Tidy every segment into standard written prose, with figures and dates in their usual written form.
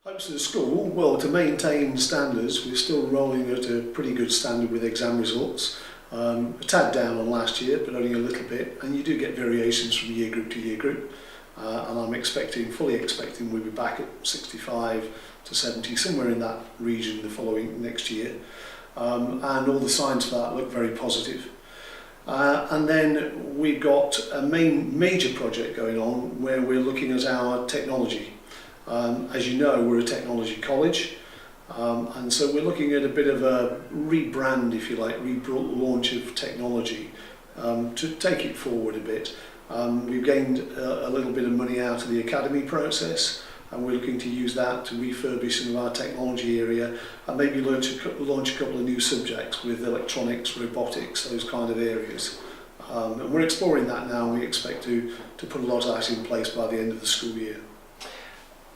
Hopes of the school, well, to maintain standards, we're still rolling at a pretty good standard with exam results. A tad down on last year, but only a little bit, and you do get variations from year group to year group. And I'm fully expecting we'll be back at 65 to 70, somewhere in that region the following next year. And all the signs for that look very positive. And then we've got a major project going on where we're looking at our technology. As you know, we're a technology college, and so we're looking at a bit of a rebrand, if you like, relaunch of technology to take it forward a bit. We've gained a little bit of money out of the academy process, and we're looking to use that to refurbish some of our technology area and maybe launch a couple of new subjects with electronics, robotics, those kind of areas. And we're exploring that now, and we expect to put a lot of that in place by the end of the school year.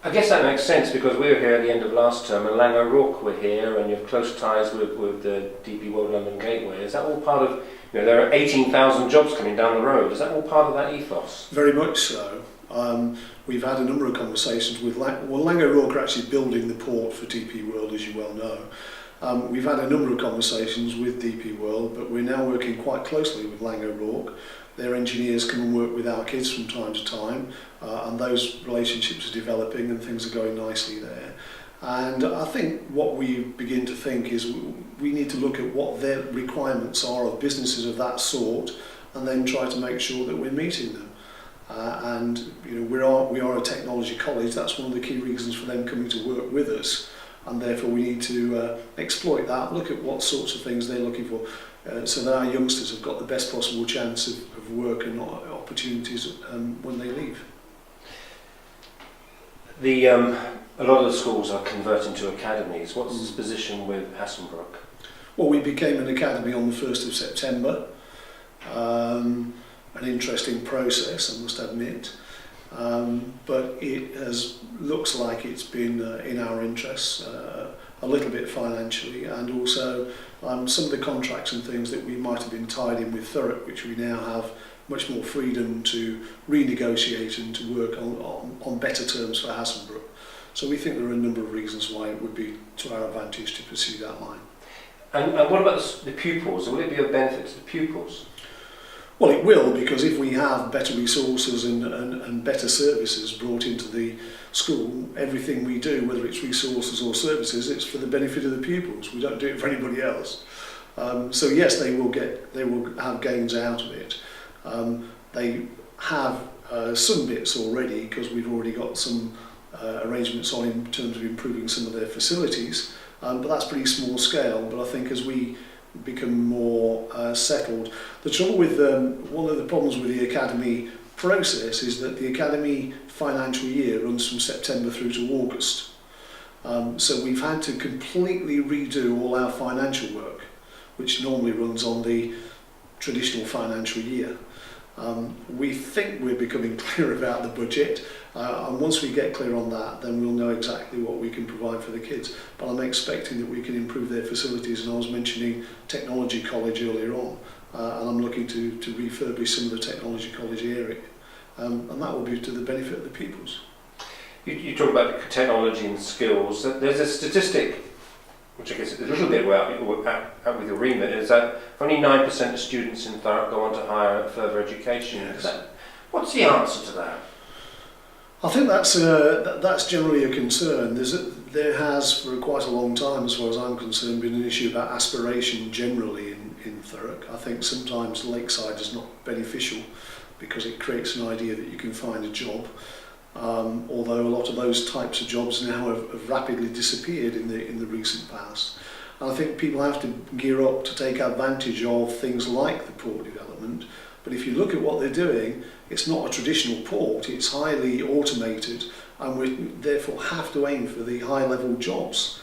I guess that makes sense because we were here at the end of last term and Lang O'Rourke were here, and you have close ties with the DP World London Gateway. Is that all part of, there are 18,000 jobs coming down the road. Is that all part of that ethos? Very much so. We've had a number of conversations with Lang O'Rourke are actually building the port for DP World, as you well know. We've had a number of conversations with DP World, but we're now working quite closely with Lang O'Rourke. Their engineers come and work with our kids from time to time, and those relationships are developing and things are going nicely there. And I think what we begin to think is we need to look at what their requirements are of businesses of that sort, and then try to make sure that we're meeting them. And we are a technology college. That's one of the key reasons for them coming to work with us, and therefore we need to exploit that, look at what sorts of things they're looking for, so that our youngsters have got the best possible chance of work and opportunities when they leave. A lot of the schools are converting to academies. What's the position with Hassenbrook? Well, we became an academy on the 1st of September. An interesting process, I must admit. But it looks like it's been in our interests, a little bit financially, and also some of the contracts and things that we might have been tied in with Thurrock, which we now have much more freedom to renegotiate and to work on better terms for Hassenbrook. So we think there are a number of reasons why it would be to our advantage to pursue that line. And what about the pupils? Will it be of benefit to the pupils? Well, it will, because if we have better resources and better services brought into the school, everything we do, whether it's resources or services, it's for the benefit of the pupils. We don't do it for anybody else. So yes, they will have gains out of it. They have some bits already, because we've already got some arrangements on in terms of improving some of their facilities, but that's pretty small scale. But I think as we become more settled. The trouble with one of the problems with the academy process is that the academy financial year runs from September through to August. So we've had to completely redo all our financial work, which normally runs on the traditional financial year. We think we're becoming clear about the budget, and once we get clear on that, then we'll know exactly what we can provide for the kids. But I'm expecting that we can improve their facilities, and I was mentioning Technology College earlier on, and I'm looking to refurbish some of the Technology College area, and that will be to the benefit of the pupils. You talk about technology and skills. There's a statistic, which I guess is a little bit out with your remit, is that only 9% of students in Thurrock go on to higher further education. Yes. What's the answer to that? I think that's generally a concern. There has, for quite a long time, as far as I'm concerned, been an issue about aspiration generally in Thurrock. I think sometimes Lakeside is not beneficial because it creates an idea that you can find a job. Although a lot of those types of jobs now have rapidly disappeared in the recent past. And I think people have to gear up to take advantage of things like the port development. But if you look at what they're doing, it's not a traditional port, it's highly automated, and we therefore have to aim for the high-level jobs.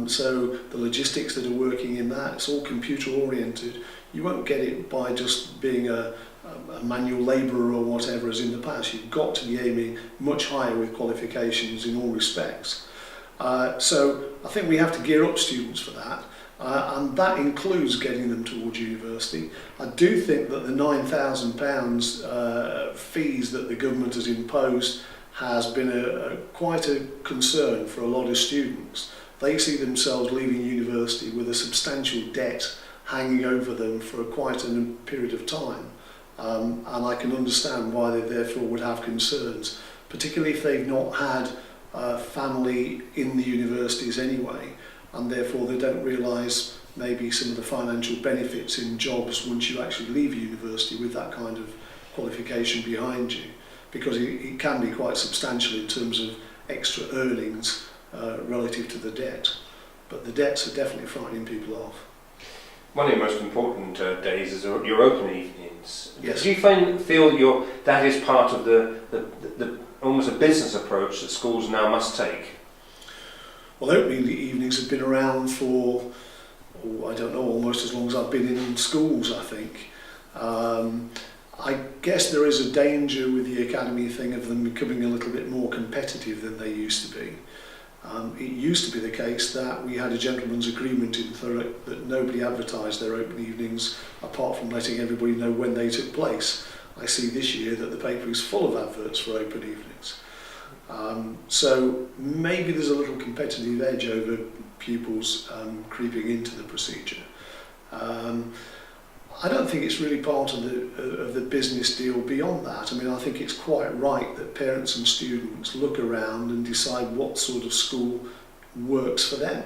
So the logistics that are working in that, it's all computer-oriented. You won't get it by just being a manual labourer or whatever as in the past. You've got to be aiming much higher with qualifications in all respects. So I think we have to gear up students for that, and that includes getting them towards university. I do think that the £9,000 fees that the government has imposed has been quite a concern for a lot of students. They see themselves leaving university with a substantial debt hanging over them for quite a period of time. And I can understand why they therefore would have concerns, particularly if they've not had family in the universities anyway, and therefore they don't realise maybe some of the financial benefits in jobs once you actually leave university with that kind of qualification behind you, because it can be quite substantial in terms of extra earnings relative to the debt. But the debts are definitely frightening people off. One of your most important days is your open evenings. Yes. Do you feel that is part of the almost a business approach that schools now must take? Well, opening evenings have been around for, I don't know, almost as long as I've been in schools, I think. I guess there is a danger with the academy thing of them becoming a little bit more competitive than they used to be. It used to be the case that we had a gentleman's agreement in Thurrock that nobody advertised their open evenings apart from letting everybody know when they took place. I see this year that the paper is full of adverts for open evenings. So maybe there's a little competitive edge over pupils creeping into the procedure. I don't think it's really part of the business deal beyond that. I mean, I think it's quite right that parents and students look around and decide what sort of school works for them.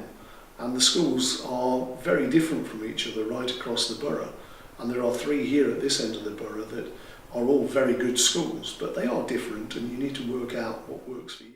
And the schools are very different from each other right across the borough. And there are 3 here at this end of the borough that are all very good schools, but they are different, and you need to work out what works for you.